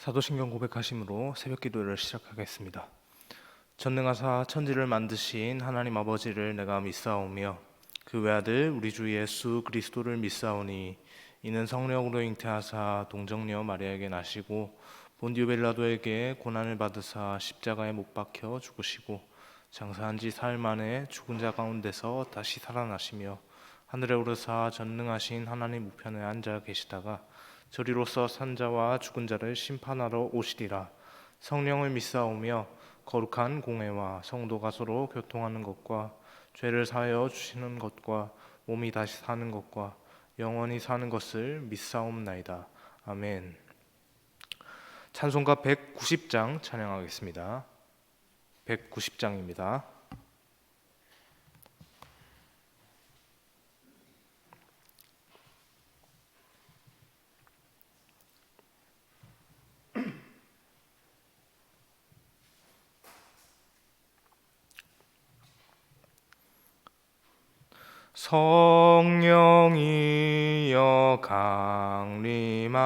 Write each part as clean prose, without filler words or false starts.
사도신경 고백하심으로 새벽 기도를 시작하겠습니다. 전능하사 천지를 만드신 하나님 아버지를 내가 믿사오며 그 외아들 우리 주 예수 그리스도를 믿사오니 이는 성령으로 잉태하사 동정녀 마리아에게 나시고 본디오 빌라도에게 고난을 받으사 십자가에 못 박혀 죽으시고 장사한 지 사흘 만에 죽은 자 가운데서 다시 살아나시며 하늘에 오르사 전능하신 하나님 우편에 앉아 계시다가 저리로서 산자와 죽은 자를 심판하러 오시리라. 성령을 믿사오며 거룩한 공회와 성도가 서로 교통하는 것과 죄를 사하여 주시는 것과 몸이 다시 사는 것과 영원히 사는 것을 믿사옵나이다. 아멘. 찬송가 190장 찬양하겠습니다. 190장입니다. 성령이여 강림하사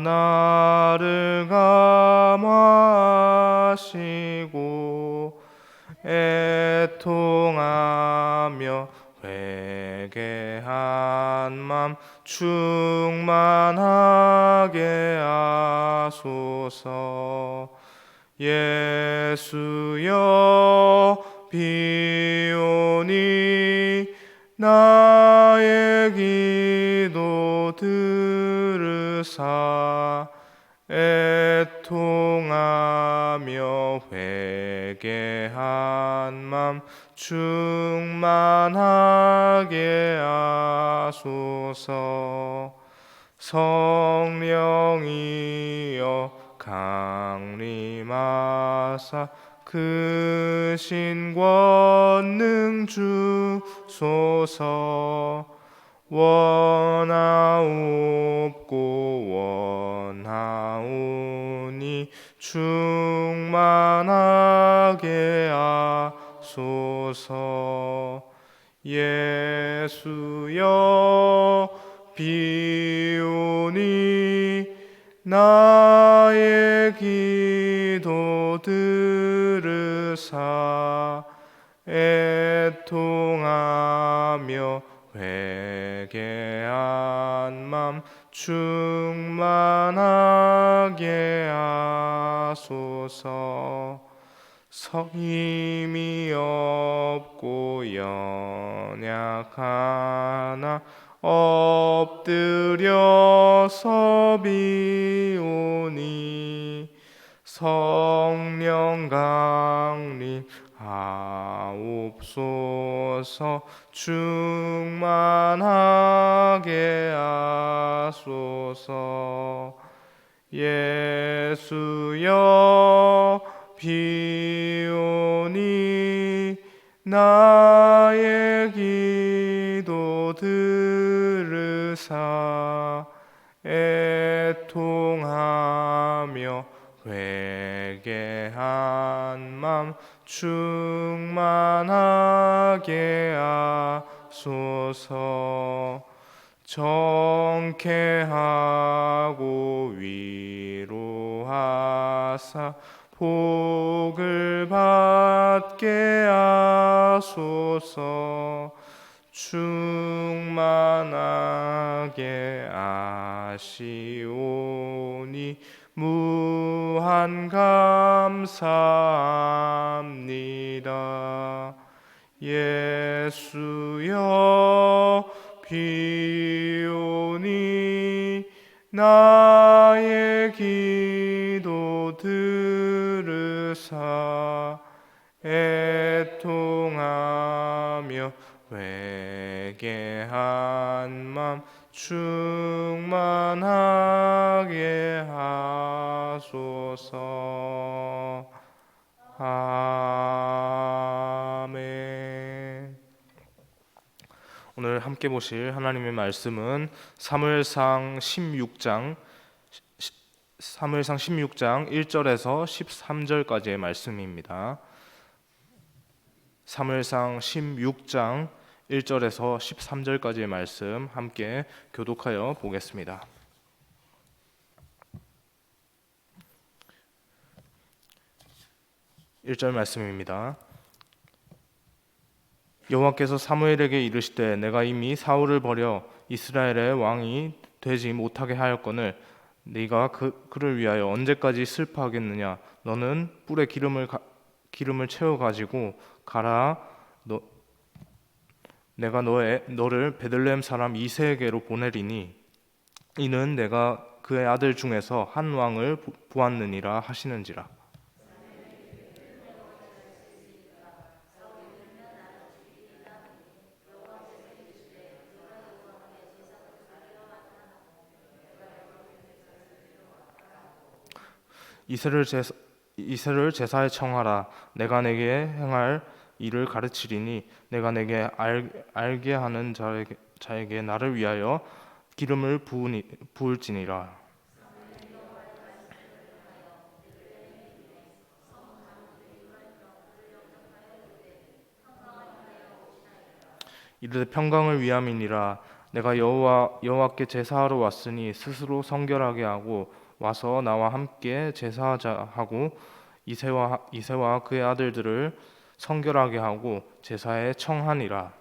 나를 감화하시고 애통하며 회개한 맘 충만하게 하소서. 예수여 비오니 나의 기도 들으사 애통하며 회개한 맘 충만하게 하소서. 성령이여 강림하사 크신 권능 주소서. 원하옵고 원하오니 충만하게 하소서. 예수여 비오니 나의 기도 들으사 애통하며 회개한 맘 충만하게 하소서. 힘이 없고 연약하나 엎드려서 비오니 성령 강림하옵소서. 충만하게 하소서. 예수여 비오니 나의 기도 들으사 애통하며 회개한 맘 충만하게 하소서. 정케하고 위로하사 복을 받게 하소서. 충만하게 하시오니 무한 감사합니다. 예수여 비오니 나의 기도 들으사 애통하며 회개한 맘 충만하게 하소서. 아멘. 오늘 함께 보실 하나님의 말씀은 사무엘상 16장 1절에서 13절까지의 말씀입니다. 사무엘상 16장 1절에서 13절까지의 말씀 함께 교독하여 보겠습니다. 1절 말씀입니다. 여호와께서 사무엘에게 이르시되 내가 이미 사울을 버려 이스라엘의 왕이 되지 못하게 하였거늘 네가 그를 위하여 언제까지 슬퍼하겠느냐. 너는 뿔에 기름을 채워 가지고 가라. 내가 너를 베들레헴 사람 이새에게로 보내리니 이는 내가 그의 아들 중에서 한 왕을 보았느니라 하시는지라. 이새를 제사에 청하라. 내가 내게 행할 일을 가르치리니 내가 내게 알게 하는 자에게 나를 위하여 기름을 부을지니라. 이르되 평강을 위함이니라. 내가 여호와께 제사하러 왔으니 스스로 성결하게 하고 와서 나와 함께 제사하자 하고 이새와 그의 아들들을 성결하게 하고 제사에 청하니라.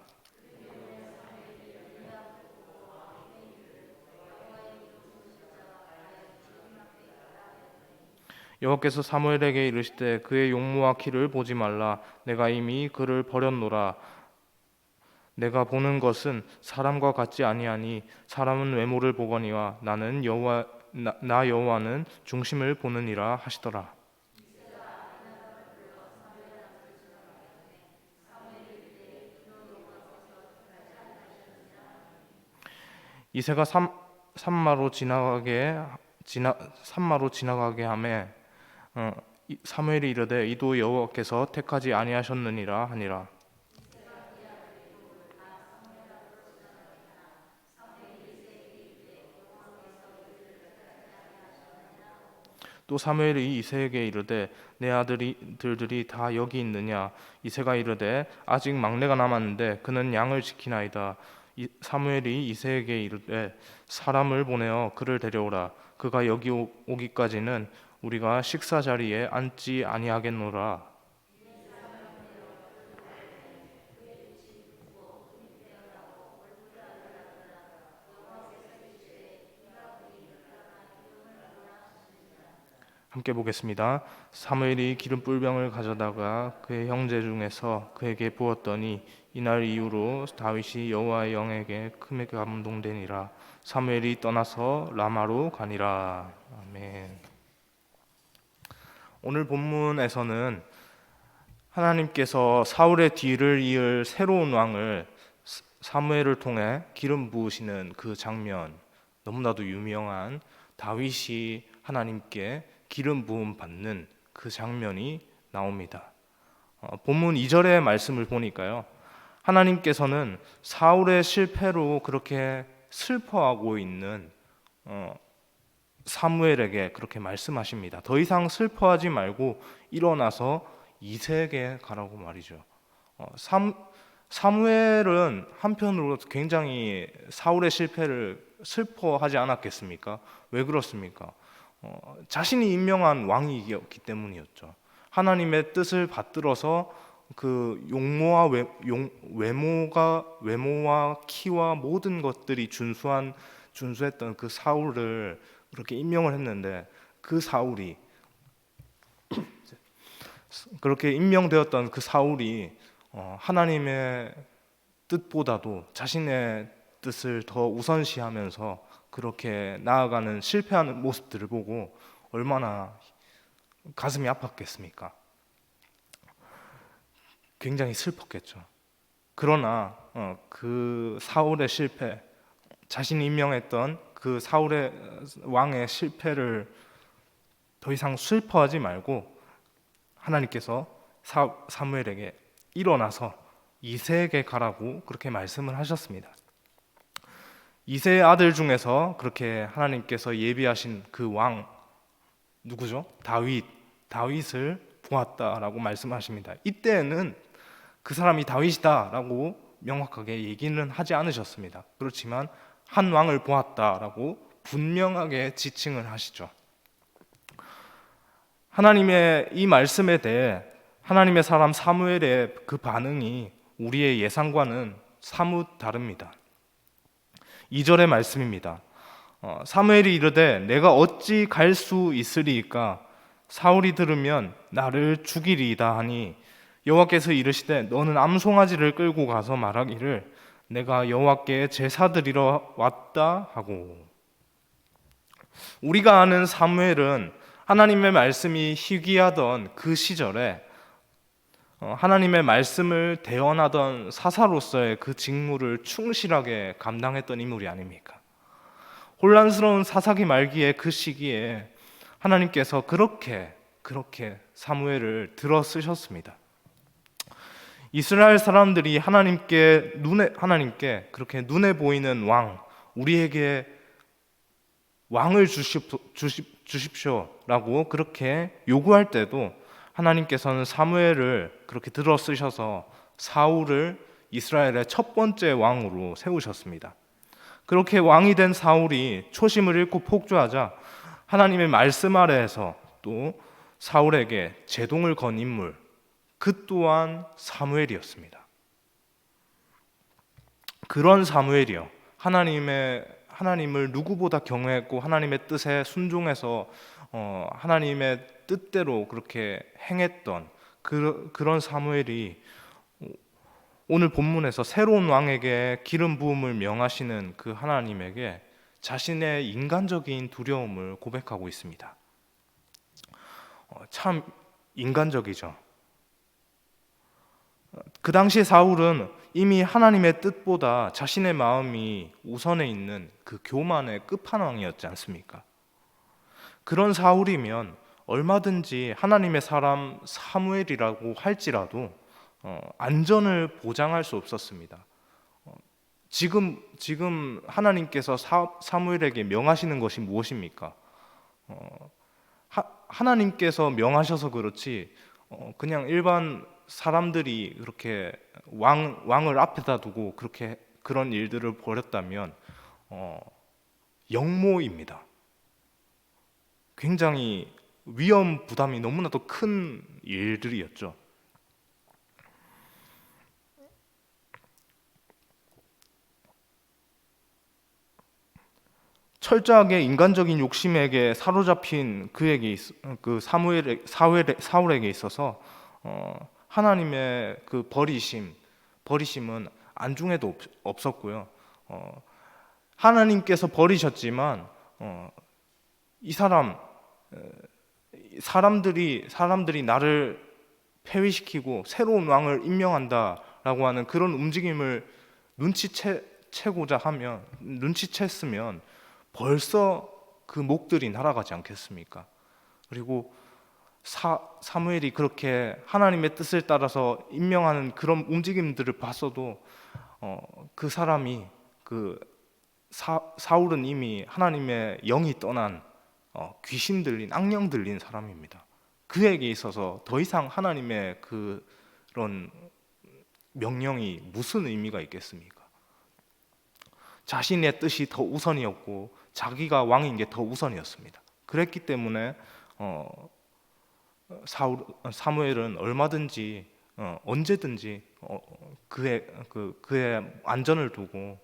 여호와께서 사무엘에게 이르시되 그의 용모와 키를 보지 말라. 내가 이미 그를 버렸노라. 내가 보는 것은 사람과 같지 아니하니 사람은 외모를 보거니와 나는 나 여호와는 중심을 보느니라 하시더라. 이새가 산마로 지나가게 하매 사무엘이 이르되 이도 여호와께서 택하지 아니하셨느니라 하니라. 또 사무엘이 이새에게 이르되 내 아들들이 다 여기 있느냐. 이새가 이르되 아직 막내가 남았는데 그는 양을 지키나이다. 사무엘이 이새에게 이르되 사람을 보내어 그를 데려오라. 그가 여기 오기까지는 우리가 식사 자리에 앉지 아니하겠노라. 함께 보겠습니다. 사무엘이 기름 뿔병을 가져다가 그의 형제 중에서 그에게 부었더니 이날 이후로 다윗이 여호와의 영에게 크게 감동되니라. 사무엘이 떠나서 라마로 가니라. 아멘. 오늘 본문에서는 하나님께서 사울의 뒤를 이을 새로운 왕을 사무엘을 통해 기름 부으시는 그 장면, 너무나도 유명한 다윗이 하나님께 기름 부음 받는 그 장면이 나옵니다. 본문 2절의 말씀을 보니까요, 하나님께서는 사울의 실패로 그렇게 슬퍼하고 있는 사무엘에게 그렇게 말씀하십니다. 더 이상 슬퍼하지 말고 일어나서 이새에게 가라고 말이죠. 사무엘은 한편으로 굉장히 사울의 실패를 슬퍼하지 않았겠습니까? 왜 그렇습니까? 자신이 임명한 왕이었기 때문이었죠. 하나님의 뜻을 받들어서 그 외모와 키와 모든 것들이 준수했던 그 사울을 그렇게 임명을 했는데, 그 사울이 그렇게 임명되었던 그 사울이 하나님의 뜻보다도 자신의 뜻을 더 우선시하면서 그렇게 나아가는 실패하는 모습들을 보고 얼마나 가슴이 아팠겠습니까? 굉장히 슬펐겠죠. 그러나 그 사울의 실패, 자신이 임명했던 그 사울의 왕의 실패를 더 이상 슬퍼하지 말고 하나님께서 사무엘에게 일어나서 이새에게 가라고 그렇게 말씀을 하셨습니다. 이새의 아들 중에서 그렇게 하나님께서 예비하신 그 왕 누구죠? 다윗을 보았다라고 말씀하십니다. 이때는 그 사람이 다윗이다라고 명확하게 얘기는 하지 않으셨습니다. 그렇지만 한 왕을 보았다라고 분명하게 지칭을 하시죠. 하나님의 이 말씀에 대해 하나님의 사람 사무엘의 그 반응이 우리의 예상과는 사뭇 다릅니다. 2절의 말씀입니다. 사무엘이 이르되 내가 어찌 갈 수 있으리이까 사울이 들으면 나를 죽이리이다 하니 여호와께서 이르시되 너는 암송아지를 끌고 가서 말하기를 내가 여호와께 제사 드리러 왔다 하고. 우리가 아는 사무엘은 하나님의 말씀이 희귀하던 그 시절에 하나님의 말씀을 대언하던 사사로서의 그 직무를 충실하게 감당했던 인물이 아닙니까? 혼란스러운 사사기 말기의 그 시기에 하나님께서 그렇게 사무엘을 들어 쓰셨습니다. 이스라엘 사람들이 하나님께 그렇게 눈에 보이는 왕, 우리에게 왕을 주십시오라고 그렇게 요구할 때도 하나님께서는 사무엘을 그렇게 들어 쓰셔서 사울을 이스라엘의 첫 번째 왕으로 세우셨습니다. 그렇게 왕이 된 사울이 초심을 잃고 폭주하자 하나님의 말씀 아래에서 또 사울에게 제동을 건 인물, 그 또한 사무엘이었습니다. 그런 사무엘이요, 하나님을 누구보다 경외했고 하나님의 뜻에 순종해서 하나님의 뜻대로 그렇게 행했던 그런 사무엘이 오늘 본문에서 새로운 왕에게 기름 부음을 명하시는 그 하나님에게 자신의 인간적인 두려움을 고백하고 있습니다. 참 인간적이죠. 그 당시 사울은 이미 하나님의 뜻보다 자신의 마음이 우선에 있는 그 교만의 끝판왕이었지 않습니까? 그런 사울이면 얼마든지 하나님의 사람 사무엘이라고 할지라도 안전을 보장할 수 없었습니다. 지금 하나님께서 사무엘에게 명하시는 것이 무엇입니까? 하나님께서 명하셔서 그렇지 그냥 일반 사람들이 그렇게 왕을 앞에다 두고 그런 일들을 벌였다면 역모입니다. 굉장히 위험 부담이 너무나도 큰 일들이었죠. 철저하게 인간적인 욕심에게 사로잡힌 그 사울에게 있어서 하나님의 그 버리심은 안중에도 없었고요. 하나님께서 버리셨지만 이 사람들이 나를 폐위시키고 새로운 왕을 임명한다라고 하는 그런 움직임을 눈치챘으면 벌써 그 목들이 날아가지 않겠습니까? 그리고 사무엘이 그렇게 하나님의 뜻을 따라서 임명하는 그런 움직임들을 봤어도 그 사람이 사울은 이미 하나님의 영이 떠난 귀신 들린 악령 들린 사람입니다. 그에게 있어서 더 이상 하나님의 그런 명령이 무슨 의미가 있겠습니까? 자신의 뜻이 더 우선이었고 자기가 왕인 게 더 우선이었습니다. 그랬기 때문에 사무엘은 얼마든지 언제든지 그의 안전을 두고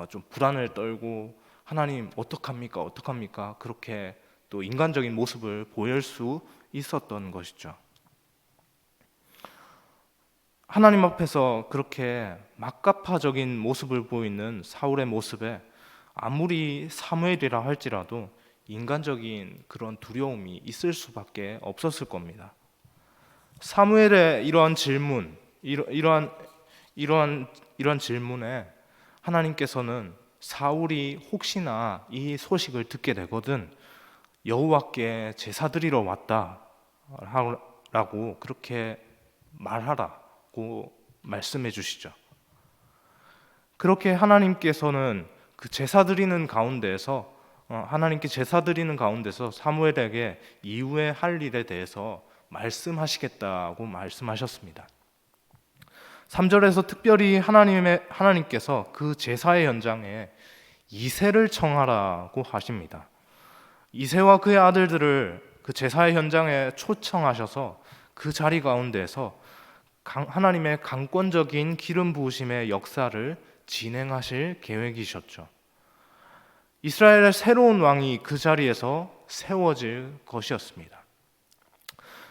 좀 불안을 떨고 하나님 어떡합니까? 그렇게 또 인간적인 모습을 보일 수 있었던 것이죠. 하나님 앞에서 그렇게 막가파적인 모습을 보이는 사울의 모습에 아무리 사무엘이라 할지라도 인간적인 그런 두려움이 있을 수밖에 없었을 겁니다. 사무엘의 이러한 질문에 하나님께서는 사울이 혹시나 이 소식을 듣게 되거든 여호와께 제사 드리러 왔다라고 그렇게 말하라고 말씀해 주시죠. 그렇게 하나님께서는 그 제사 드리는 가운데서 사무엘에게 이후에 할 일에 대해서 말씀하시겠다고 말씀하셨습니다. 3절에서 특별히 하나님께서 그 제사의 현장에 이새를 청하라고 하십니다. 이새와 그의 아들들을 그 제사의 현장에 초청하셔서 그 자리 가운데서 하나님의 강권적인 기름 부으심의 역사를 진행하실 계획이셨죠. 이스라엘의 새로운 왕이 그 자리에서 세워질 것이었습니다.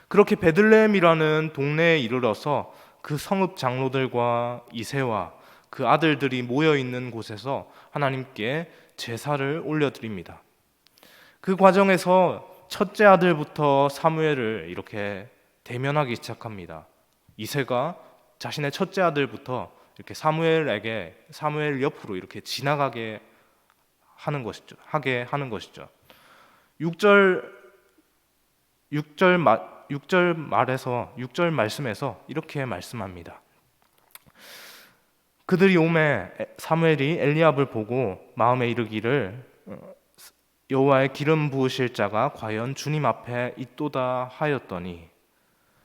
그렇게 베들레헴이라는 동네에 이르러서 그 성읍 장로들과 이새와 그 아들들이 모여 있는 곳에서 하나님께 제사를 올려드립니다. 그 과정에서 첫째 아들부터 사무엘을 이렇게 대면하기 시작합니다. 이새가 자신의 첫째 아들부터 이렇게 사무엘 옆으로 이렇게 지나가게 하는 것이죠. 6절 말씀에서 이렇게 말씀합니다. 그들이 오매 사무엘이 엘리압을 보고 마음에 이르기를 여호와의 기름 부으실 자가 과연 주님 앞에 있도다 하였더니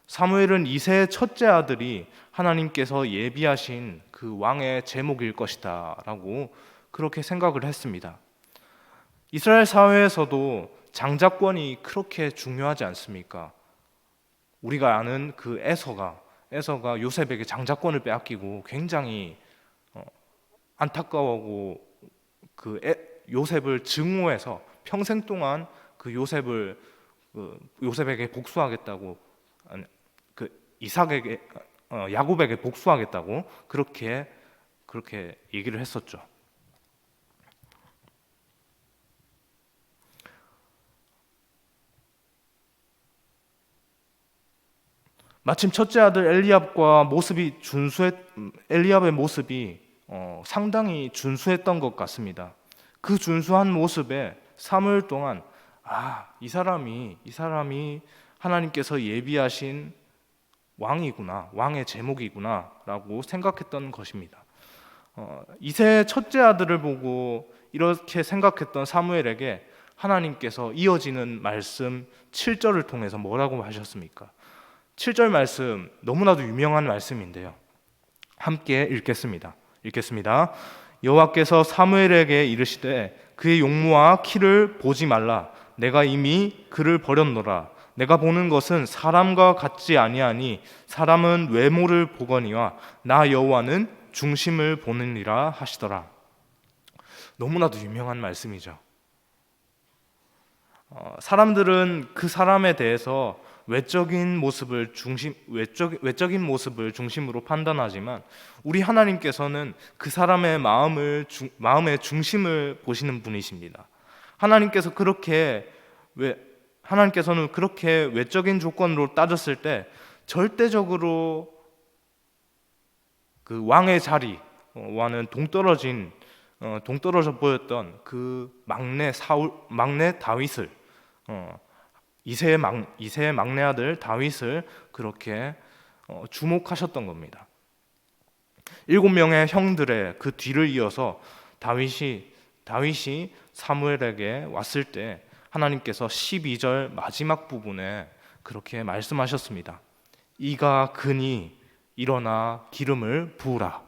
사무엘은 이새의 첫째 아들이 하나님께서 예비하신 그 왕의 제목일 것이다 라고 그렇게 생각을 했습니다. 이스라엘 사회에서도 장자권이 그렇게 중요하지 않습니까? 우리가 아는 그 에서가 요셉에게 장자권을 빼앗기고 굉장히 안타까워하고 요셉을 증오해서 평생 동안 그 요셉에게 복수하겠다고 야곱에게 복수하겠다고 그렇게 얘기를 했었죠. 마침 첫째 아들 엘리압의 모습이 상당히 준수했던 것 같습니다. 그 준수한 모습에 사무엘 동안 이 사람이 하나님께서 예비하신 왕이구나, 왕의 제목이구나 라고 생각했던 것입니다. 이새 첫째 아들을 보고 이렇게 생각했던 사무엘에게 하나님께서 이어지는 말씀 7절을 통해서 뭐라고 하셨습니까? 7절 말씀 너무나도 유명한 말씀인데요. 함께 읽겠습니다. 여호와께서 사무엘에게 이르시되 그의 용모와 키를 보지 말라. 내가 이미 그를 버렸노라. 내가 보는 것은 사람과 같지 아니하니 사람은 외모를 보거니와 나 여호와는 중심을 보느니라 하시더라. 너무나도 유명한 말씀이죠. 사람들은 그 사람에 대해서 외적인 모습을 중심으로 판단하지만 우리 하나님께서는 그 사람의 마음의 중심을 보시는 분이십니다. 하나님께서는 그렇게 외적인 조건으로 따졌을 때 절대적으로 그 왕의 자리와는 동떨어져 보였던 그 막내 다윗을 이새의 막내 아들 다윗을 그렇게 주목하셨던 겁니다. 7명의 형들의 그 뒤를 이어서 다윗이 사무엘에게 왔을 때 하나님께서 12절 마지막 부분에 그렇게 말씀하셨습니다. 이가 그니 일어나 기름을 부으라.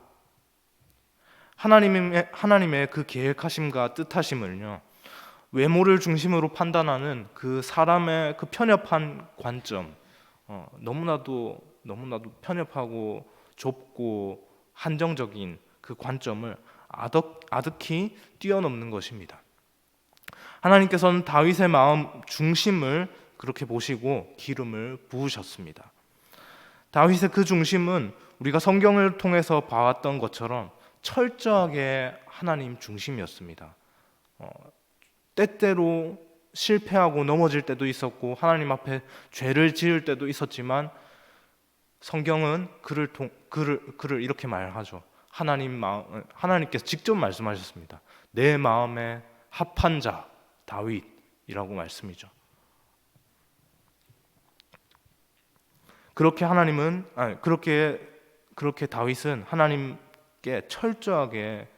하나님의 그 계획하심과 뜻하심을요, 외모를 중심으로 판단하는 그 사람의 그 편협한 관점, 너무나도 편협하고 좁고 한정적인 그 관점을 아득히 뛰어넘는 것입니다. 하나님께서는 다윗의 마음 중심을 그렇게 보시고 기름을 부으셨습니다. 다윗의 그 중심은 우리가 성경을 통해서 봐왔던 것처럼 철저하게 하나님 중심이었습니다. 때때로 실패하고 넘어질 때도 있었고 하나님 앞에 죄를 지을 때도 있었지만 성경은 그를 이렇게 말하죠. 하나님께서 직접 말씀하셨습니다. 내 마음에 합한 자 다윗이라고 말씀이죠. 그렇게 다윗은 하나님께 철저하게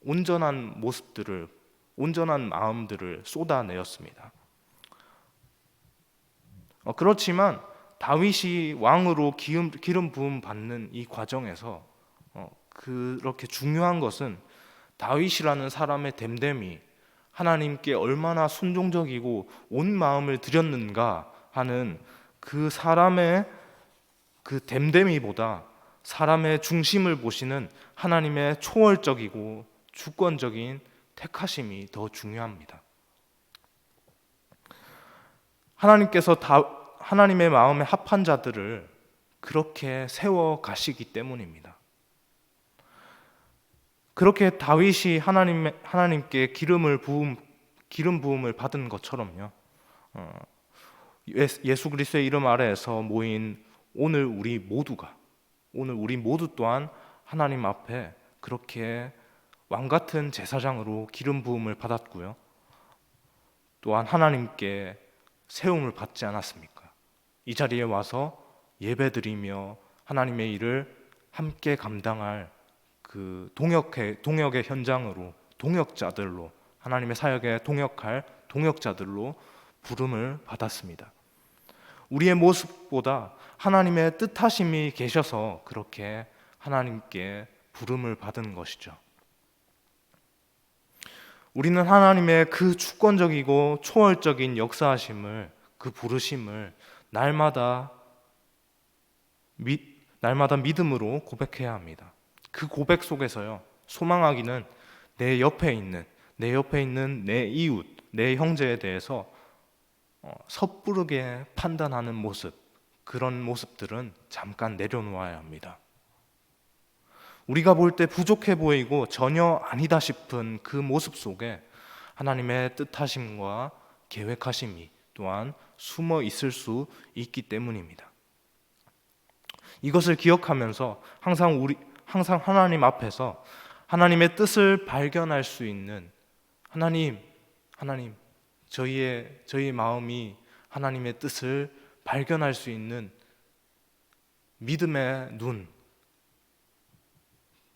온전한 마음들을 쏟아내었습니다. 그렇지만 다윗이 왕으로 기름 부음 받는 이 과정에서 그렇게 중요한 것은 다윗이라는 사람의 됨됨이 하나님께 얼마나 순종적이고 온 마음을 드렸는가 하는 그 사람의 그 됨됨이보다 사람의 중심을 보시는 하나님의 초월적이고 주권적인 택하심이 더 중요합니다. 하나님께서 하나님의 마음에 합한 자들을 그렇게 세워 가시기 때문입니다. 그렇게 다윗이 하나님께 기름 부음을 받은 것처럼요. 예수 그리스도의 이름 아래에서 모인 오늘 우리 모두 또한 하나님 앞에 그렇게 왕 같은 제사장으로 기름 부음을 받았고요. 또한 하나님께 세움을 받지 않았습니까? 이 자리에 와서 예배드리며 하나님의 일을 함께 감당할 그 동역의 현장으로, 동역자들로, 하나님의 사역에 동역할 동역자들로 부름을 받았습니다. 우리의 모습보다 하나님의 뜻하심이 계셔서 그렇게 하나님께 부름을 받은 것이죠. 우리는 하나님의 그 주권적이고 초월적인 역사하심을, 그 부르심을 날마다 믿음으로 고백해야 합니다. 그 고백 속에서요, 소망하기는 내 옆에 있는 내 이웃, 내 형제에 대해서 섣부르게 판단하는 모습, 그런 모습들은 잠깐 내려놓아야 합니다. 우리가 볼 때 부족해 보이고 전혀 아니다 싶은 그 모습 속에 하나님의 뜻하심과 계획하심이 또한 숨어 있을 수 있기 때문입니다. 이것을 기억하면서 항상 하나님 앞에서 하나님의 뜻을 발견할 수 있는 하나님, 저희의 마음이 하나님의 뜻을 발견할 수 있는 믿음의 눈,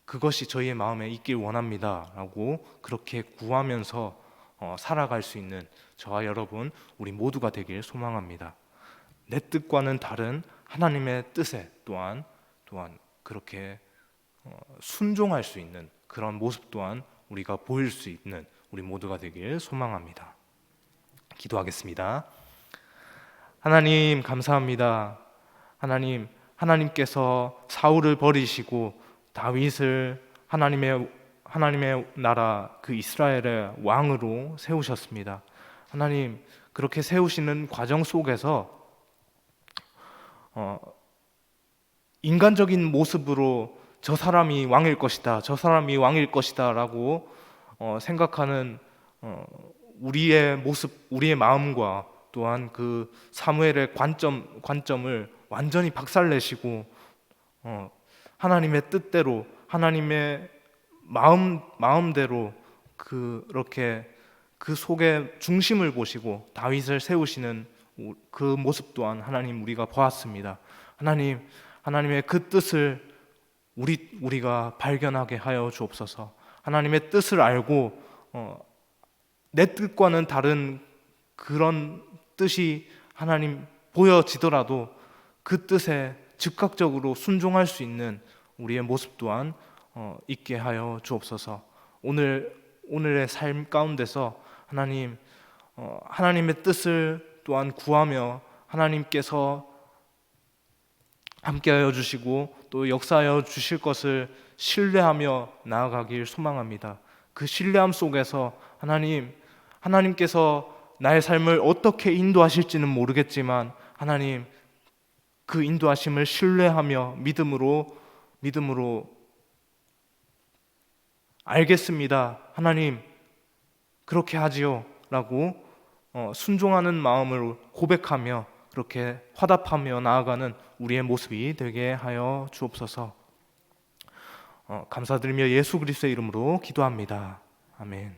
그것이 저희의 마음에 있길 원합니다 라고 그렇게 구하면서 살아갈 수 있는 저와 여러분, 우리 모두가 되길 소망합니다. 내 뜻과는 다른 하나님의 뜻에 또한 그렇게 순종할 수 있는 그런 모습 또한 우리가 보일 수 있는 우리 모두가 되길 소망합니다. 기도하겠습니다. 하나님 감사합니다. 하나님께서 사울을 버리시고 다윗을 하나님의 나라 그 이스라엘의 왕으로 세우셨습니다. 하나님, 그렇게 세우시는 과정 속에서 인간적인 모습으로 저 사람이 왕일 것이다 라고 생각하는 우리의 모습, 우리의 마음과 또한 그 사무엘의 관점을 완전히 박살내시고 하나님의 뜻대로, 하나님의 마음대로 그렇게 그 속에 중심을 보시고 다윗을 세우시는 그 모습 또한 하나님 우리가 보았습니다. 하나님의 그 뜻을 우리가 발견하게 하여 주옵소서. 하나님의 뜻을 알고 내 뜻과는 다른 그런 뜻이 하나님 보여지더라도 그 뜻에 즉각적으로 순종할 수 있는 우리의 모습 또한 있게 하여 주옵소서. 오늘의 삶 가운데서 하나님의 뜻을 또한 구하며 하나님께서 함께하여 주시고 또 역사하여 주실 것을 신뢰하며 나아가길 소망합니다. 그 신뢰함 속에서 하나님께서 나의 삶을 어떻게 인도하실지는 모르겠지만 하나님 그 인도하심을 신뢰하며 믿음으로 알겠습니다. 하나님 그렇게 하지요 라고 순종하는 마음으로 고백하며 그렇게 화답하며 나아가는 우리의 모습이 되게 하여 주옵소서. 감사드리며 예수 그리스도의 이름으로 기도합니다. 아멘.